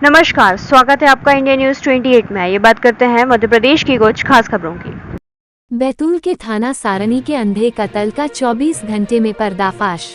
नमस्कार, स्वागत है आपका इंडिया न्यूज 28 में। ये बात करते हैं मध्य प्रदेश की कुछ खास खबरों की। बैतूल के थाना सारनी के अंधे कत्ल का 24 घंटे में पर्दाफाश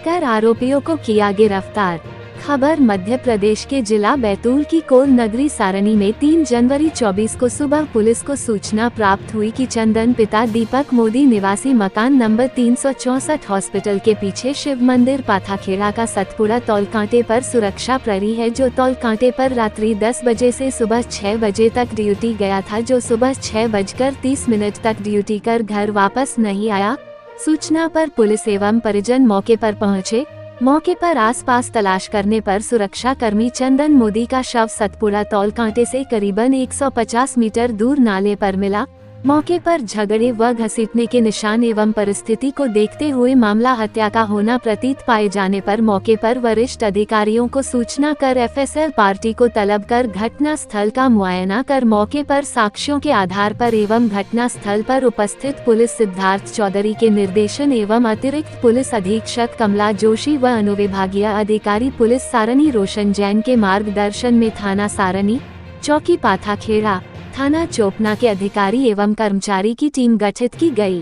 कर आरोपियों को किया गिरफ्तार। खबर मध्य प्रदेश के जिला बैतूल की कोल नगरी सारनी में 3 जनवरी 24 को सुबह पुलिस को सूचना प्राप्त हुई कि चंदन पिता दीपक मोदी निवासी मकान नंबर 364 हॉस्पिटल के पीछे शिव मंदिर पाथाखेड़ा का सतपुड़ा तौलकांटे पर सुरक्षा प्रहरी है, जो तौलकांटे पर रात्रि 10 बजे से सुबह 6 बजे तक ड्यूटी गया था, जो सुबह 6:30 तक ड्यूटी कर घर वापस नहीं आया। सूचना पर पुलिस एवं परिजन मौके पर पहुंचे। मौके पर आसपास तलाश करने पर सुरक्षा कर्मी चंदन मोदी का शव सतपुड़ा तौलकांटे से करीबन 150 मीटर दूर नाले पर मिला। मौके पर झगड़े व घसीटने के निशान एवं परिस्थिति को देखते हुए मामला हत्या का होना प्रतीत पाए जाने पर मौके पर वरिष्ठ अधिकारियों को सूचना कर एफएसएल पार्टी को तलब कर घटना स्थल का मुआयना कर मौके पर साक्ष्यों के आधार पर एवं घटना स्थल पर उपस्थित पुलिस सिद्धार्थ चौधरी के निर्देशन एवं अतिरिक्त पुलिस अधीक्षक कमला जोशी व अनुविभागीय अधिकारी पुलिस सारनी रोशन जैन के मार्गदर्शन में थाना सारनी, चौकी पाथाखेड़ा, थाना चोपना के अधिकारी एवं कर्मचारी की टीम गठित की गई।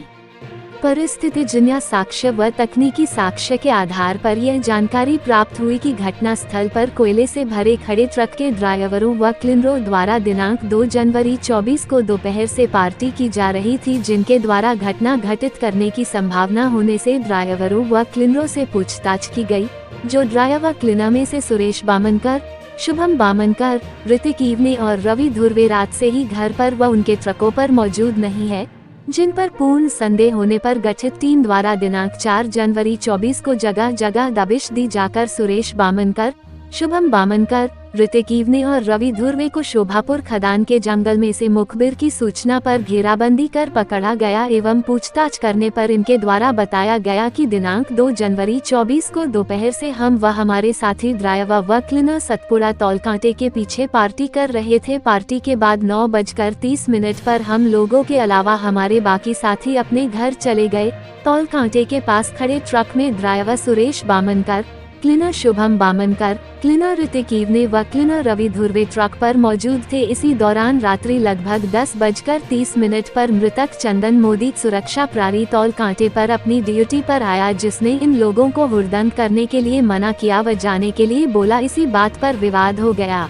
परिस्थितिजन्य साक्ष्य व तकनीकी साक्ष्य के आधार पर यह जानकारी प्राप्त हुई कि घटना स्थल पर कोयले से भरे खड़े ट्रक के ड्राइवरों व क्लीनरों द्वारा दिनांक 2 जनवरी 24 को दोपहर से पार्टी की जा रही थी, जिनके द्वारा घटना घटित करने की संभावना होने से ड्राइवरों व क्लीनरों से पूछताछ की गई, जो ड्राइवर क्लीनर में से सुरेश बामनकर, शुभम बामनकर, ऋतिक ईवने और रवि धुर्वे रात से ही घर पर व उनके ट्रकों पर मौजूद नहीं है, जिन पर पूर्ण संदेह होने पर गठित टीम द्वारा दिनांक 4 जनवरी 24 को जगह जगह दबिश दी जाकर सुरेश बामनकर, शुभम बामनकर, ऋतिक ईवने और रवि धुर्वे को शोभापुर खदान के जंगल में से मुखबिर की सूचना पर घेराबंदी कर पकड़ा गया एवं पूछताछ करने पर इनके द्वारा बताया गया कि दिनांक 2 जनवरी 24 को दोपहर से हम व हमारे साथी ड्राइवर व क्लीनर सतपुड़ा तौलकांटे के पीछे पार्टी कर रहे थे। पार्टी के बाद 9:30 पर हम लोगों के अलावा हमारे बाकी साथी अपने घर चले गए। तौलकांटे के पास खड़े ट्रक में driver Suresh Bamankar, cleaner Shubham Bamankar, cleaner Hrithik Iwane व क्लीनर रवि धुर्वे ट्रक पर मौजूद थे। इसी दौरान रात्रि लगभग 10:30 पर मृतक चंदन मोदी सुरक्षा प्रहरी तौलकांटे पर अपनी ड्यूटी पर आया, जिसने इन लोगों को हुड़दंग करने के लिए मना किया व जाने के लिए बोला। इसी बात पर विवाद हो गया।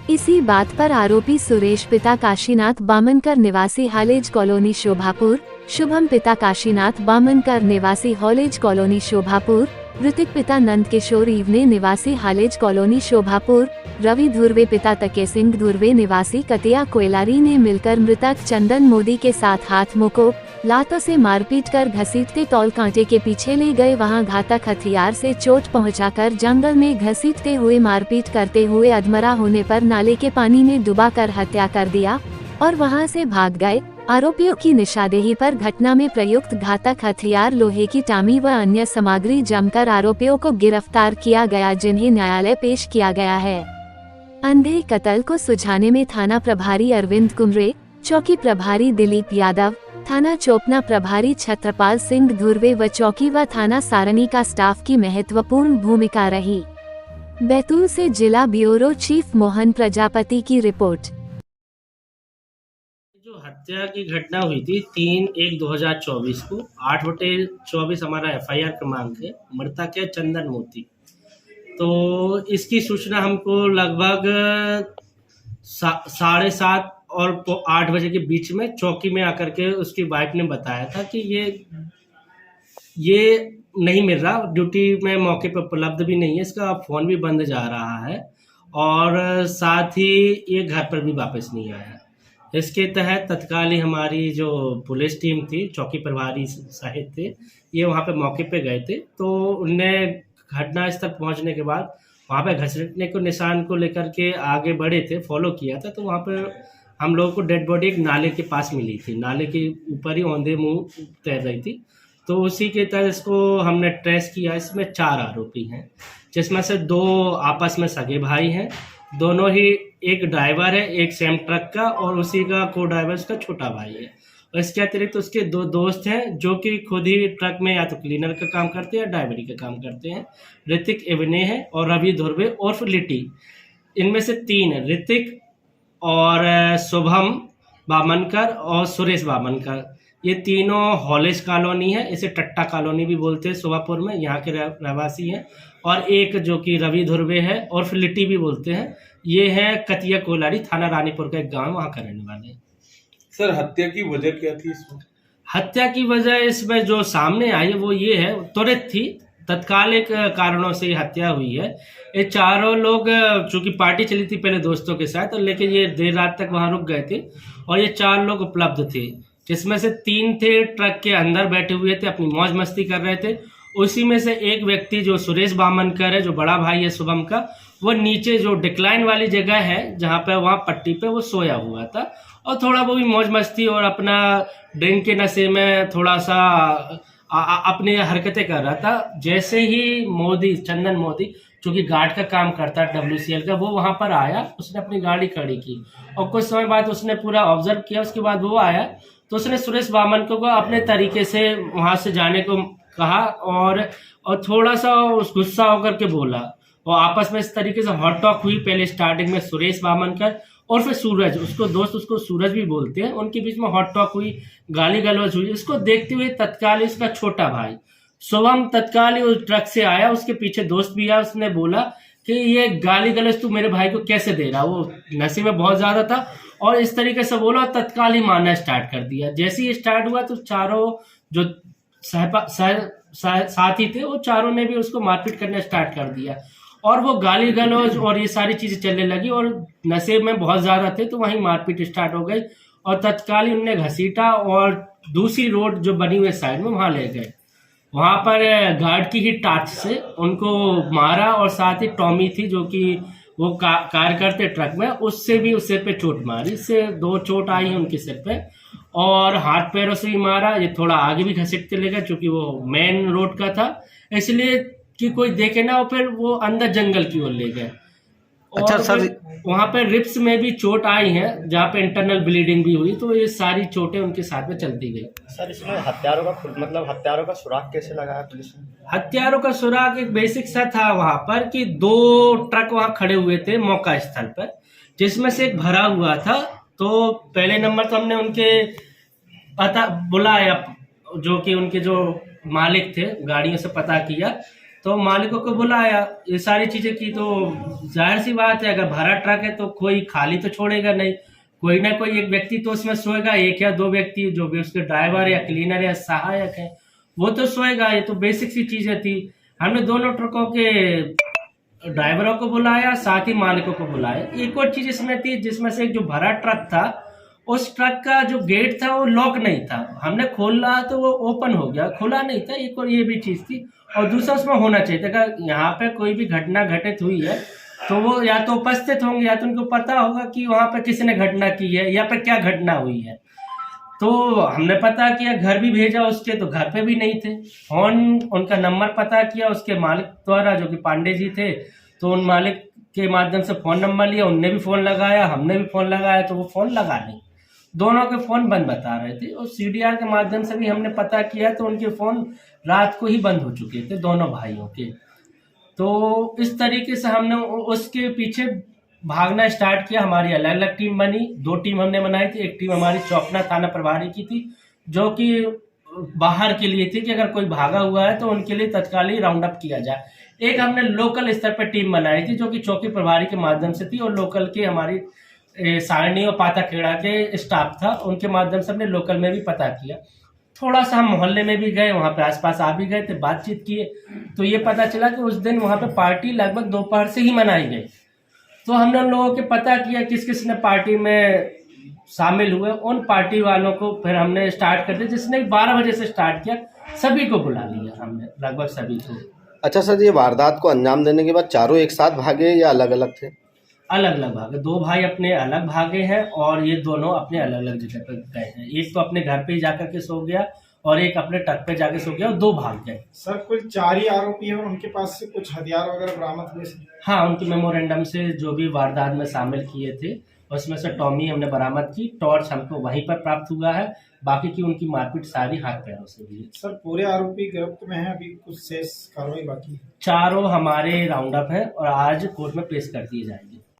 इसी बात पर आरोपी सुरेश पिता काशीनाथ बामनकर निवासी हालेज कॉलोनी शोभापुर, शुभम पिता काशीनाथ बामनकर निवासी हॉलेज कॉलोनी शोभापुर, ऋतिक पिता नंद किशोर ईवने निवासी हालेज कॉलोनी शोभापुर, रवि धुर्वे पिता तके सिंह धुर्वे निवासी कतिया कोयलारी ने मिलकर मृतक चंदन मोदी के साथ हाथ मुको लातों से मारपीट कर घसीटते तौलकांटे के पीछे ले गए। वहां घातक हथियार से चोट पहुंचाकर जंगल में घसीटते हुए मारपीट करते हुए अधमरा होने पर नाले के पानी में डुबाकर हत्या कर दिया और वहां से भाग गए। आरोपियों की निशानदेही पर घटना में प्रयुक्त घातक हथियार, लोहे की टामी व अन्य सामग्री जमकर आरोपियों को गिरफ्तार किया गया, जिन्हें न्यायालय पेश किया गया है। अंधे कत्ल को सुलझाने में थाना प्रभारी अरविंद कुमरे, चौकी प्रभारी दिलीप यादव, थाना चोपना प्रभारी छत्रपाल सिंह धुर्वे व चौकी व थाना सारनी का स्टाफ की महत्वपूर्ण भूमिका रही। बैतूल से जिला ब्यूरो चीफ मोहन प्रजापति की रिपोर्ट। जो हत्या की घटना हुई थी 3/1/2024 को 8/24 हमारा एफआईआर क्रमांक है। मृतक है चंदन मोती। तो इसकी सूचना हमको लगभग 7:30 और 8 बजे के बीच में चौकी में आकर के उसकी वाइफ ने बताया था कि ये नहीं मिल रहा, ड्यूटी में मौके पर उपलब्ध भी नहीं है, इसका फ़ोन भी बंद जा रहा है और साथ ही ये घर पर भी वापस नहीं आया। इसके तहत तत्काल ही हमारी जो पुलिस टीम थी, चौकी प्रभारी साहिब थे, ये वहाँ पे मौके पे गए थे। तो उनने घटना स्थल पहुँचने के बाद वहाँ पे घसीटने को निशान को लेकर के आगे बढ़े थे, फॉलो किया था। तो वहाँ पे हम लोगों को डेड बॉडी एक नाले के पास मिली थी, नाले के ऊपर ही औंधे मुँह तैर रही थी। तो उसी के तहत इसको हमने ट्रेस किया। इसमें 4 आरोपी हैं, जिसमें से 2 आपस में सगे भाई हैं। दोनों ही, एक ड्राइवर है, एक सेम ट्रक का, और उसी का को ड्राइवर उसका छोटा भाई है। और इसके अतिरिक्त उसके 2 दोस्त हैं जो कि खुद ही ट्रक में या तो क्लीनर का काम करते हैं या ड्राइवरी का काम करते हैं। ऋतिक इवने है और रवि धुर्वे उर्फ लिट्टी। इनमें से 3 है, ऋतिक और शुभम बामनकर और सुरेश बामनकर। ये तीनों हॉलेज कॉलोनी है, इसे टट्टा कॉलोनी भी बोलते हैं सुभापुर में, यहाँ के रहवासी हैं। और एक जो कि रवि धुर्वे है और फिर लिट्टी भी बोलते हैं, ये है कतिया कोलारी, थाना रानीपुर का एक गांव, वहाँ का रहने वाले हैं। सर हत्या की वजह क्या थी इसमें? हत्या की वजह इसमें जो सामने आई वो ये है, त्वरित थी, तत्कालिक कारणों से ये हत्या हुई है। ये चारों लोग चूंकि पार्टी चली थी पहले दोस्तों के साथ, लेकिन ये देर रात तक वहां रुक गए थे और ये 4 लोग उपलब्ध थे, जिसमें से 3 थे ट्रक के अंदर बैठे हुए थे, अपनी मौज मस्ती कर रहे थे। उसी में से एक व्यक्ति जो सुरेश बामनकर है, जो बड़ा भाई है शुभम का, वो नीचे जो डिक्लाइन वाली जगह है जहाँ पे वहाँ पट्टी पे वो सोया हुआ था और थोड़ा वो भी मौज मस्ती और अपना ड्रिंक के नशे में थोड़ा सा अपनी हरकतें कर रहा था। जैसे ही चंदन मोदी जो कि गार्ड का काम करता है WCL का, वो वहां पर आया, उसने अपनी गाड़ी खड़ी की और कुछ समय बाद उसने पूरा ऑब्जर्व किया। उसके बाद वो आया तो उसने सुरेश बामनकर को अपने तरीके से वहां से जाने को कहा और थोड़ा सा गुस्सा होकर के बोला और आपस में इस तरीके से हॉट टॉक हुई। पहले स्टार्टिंग में सुरेश बामनकर और फिर सूरज, उसको दोस्त उसको सूरज भी बोलते हैं, उनके बीच में हॉट टॉक हुई, गाली गलौज हुई। इसको देखते हुए तत्काल इसका छोटा भाई शुभम तत्काल ही उस ट्रक से आया, उसके पीछे दोस्त भी आया, उसने बोला कि ये गाली गलौज तू मेरे भाई को कैसे दे रहा। वो नशे में बहुत ज्यादा था और इस तरीके से बोला और तत्काल ही मारना स्टार्ट कर दिया। जैसे ही स्टार्ट हुआ तो चारों जो साथी थे वो चारों ने भी उसको मारपीट करना स्टार्ट कर दिया और वो गाली गलौज और ये सारी चीजें चलने लगी और नशे में बहुत ज्यादा थे तो वहीं मारपीट स्टार्ट हो गई और तत्काल ही उन्होंने घसीटा और दूसरी रोड जो बनी हुई साइड में वहां ले गए। वहां पर गार्ड की ही टार्च से उनको मारा और साथ ही टॉमी थी जो कि वो कार करते ट्रक में, उससे भी उस सिर पे चोट मारी। इससे 2 चोट आई है उनके सिर पे और हाथ पैरों से भी मारा। ये थोड़ा आगे भी घसीटते ले गए क्योंकि वो मेन रोड का था, इसलिए कि कोई देखे ना, और फिर वो अंदर जंगल की ओर ले गए। अच्छा सर, वहां पे रिप्स में भी चोट आई है जहाँ पे इंटरनल ब्लीडिंग भी हुई, तो ये सारी चोटें उनके साथ में चलती गई। सर इसमें हत्यारों का सुराग कैसे लगाया पुलिस ने? हत्यारों का सुराग एक बेसिक सा था वहां पर कि 2 ट्रक वहां खड़े हुए थे मौका स्थल पर, जिसमें से एक भरा हुआ था। तो पहले नंबर तो हमने उनके पता बुलाया, जो कि उनके जो मालिक थे गाड़ियों से पता किया, तो मालिकों को बुलाया, ये सारी चीजें की। तो जाहिर सी बात है, अगर भरा ट्रक है तो कोई खाली तो छोड़ेगा नहीं, कोई ना कोई एक व्यक्ति तो उसमें सोएगा, 1 या 2 व्यक्ति जो भी उसके ड्राइवर या क्लीनर या सहायक है वो तो सोएगा। ये तो बेसिक सी चीजें थी। हमने दोनों ट्रकों के ड्राइवरों को बुलाया, साथ ही मालिकों को बुलाया। एक और चीज इसमें थी, जिसमें से एक जो भरा ट्रक था, उस ट्रक का जो गेट था वो लॉक नहीं था, हमने खोला तो वो ओपन हो गया, खुला नहीं था। एक और ये भी चीज थी और दूसरा उसमें होना चाहिए था, अगर यहाँ पे कोई भी घटना घटित हुई है तो वो या तो उपस्थित होंगे या तो उनको पता होगा कि वहां पे किसी ने घटना की है या पे क्या घटना हुई है। तो हमने पता किया, घर भी भेजा उसके, तो घर पे भी नहीं थे। फोन उनका नंबर पता किया उसके मालिक द्वारा जो कि पांडे जी थे, तो उन मालिक के माध्यम से फोन नंबर लिया, उनने भी फोन लगाया, हमने भी फोन लगाया, तो वो फोन लगा नहीं, दोनों के फोन बंद बता रहे थे। और CDR के माध्यम से भी हमने पता किया तो उनके फोन रात को ही बंद हो चुके थे दोनों भाइयों के। तो इस तरीके से हमने उसके पीछे भागना स्टार्ट किया। हमारी अलग अलग टीम बनी, 2 टीम हमने बनाई थी। एक टीम हमारी चौपना थाना प्रभारी की थी जो कि बाहर के लिए थी कि अगर कोई भागा हुआ है तो उनके लिए तत्काल ही राउंड अप किया जाए। एक हमने लोकल स्तर पर टीम बनाई थी जो कि चौकी प्रभारी के माध्यम से थी और लोकल के हमारी सारणी और पाताखेड़ा के स्टाफ था, उनके माध्यम से हमने लोकल में भी पता किया। थोड़ा सा हम मोहल्ले में भी गए, वहां पे आसपास आ भी गए थे, बातचीत किए, तो ये पता चला कि उस दिन वहां पे पार्टी लगभग दोपहर से ही मनाई गई। तो हमने उन लोगों के पता किया किस किस ने पार्टी में शामिल हुए, उन पार्टी वालों को फिर हमने स्टार्ट कर दिया। जिसने 12 बजे से स्टार्ट किया, सभी को बुला लिया हमने, लगभग सभी को। अच्छा सर, ये वारदात को अंजाम देने के बाद चारों एक साथ भागे या अलग अलग थे? अलग अलग भागे, 2 भाई अपने अलग भागे हैं और ये दोनों अपने अलग अलग जगह पर गए हैं। एक तो अपने घर पे ही जाकर के सो गया और एक अपने ट्रक पे जाके सो गया और 2 भाग गए। सर कुल 4 ही आरोपी हैं और उनके पास से कुछ हथियार वगैरह बरामद हुए? हाँ, उनके मेमोरेंडम से जो भी वारदात में शामिल किए थे उसमें से टॉमी हमने बरामद की, टॉर्च हमको वहीं पर प्राप्त हुआ है, बाकी की उनकी मारपीट सारी हाथ पैरों से हुई है। सर पूरे आरोपी गिरफ्त में हैं, अभी कुछ शेष कार्रवाई बाकी है? चारों हमारे राउंड अप है और आज कोर्ट में पेश कर दिए जाएंगे।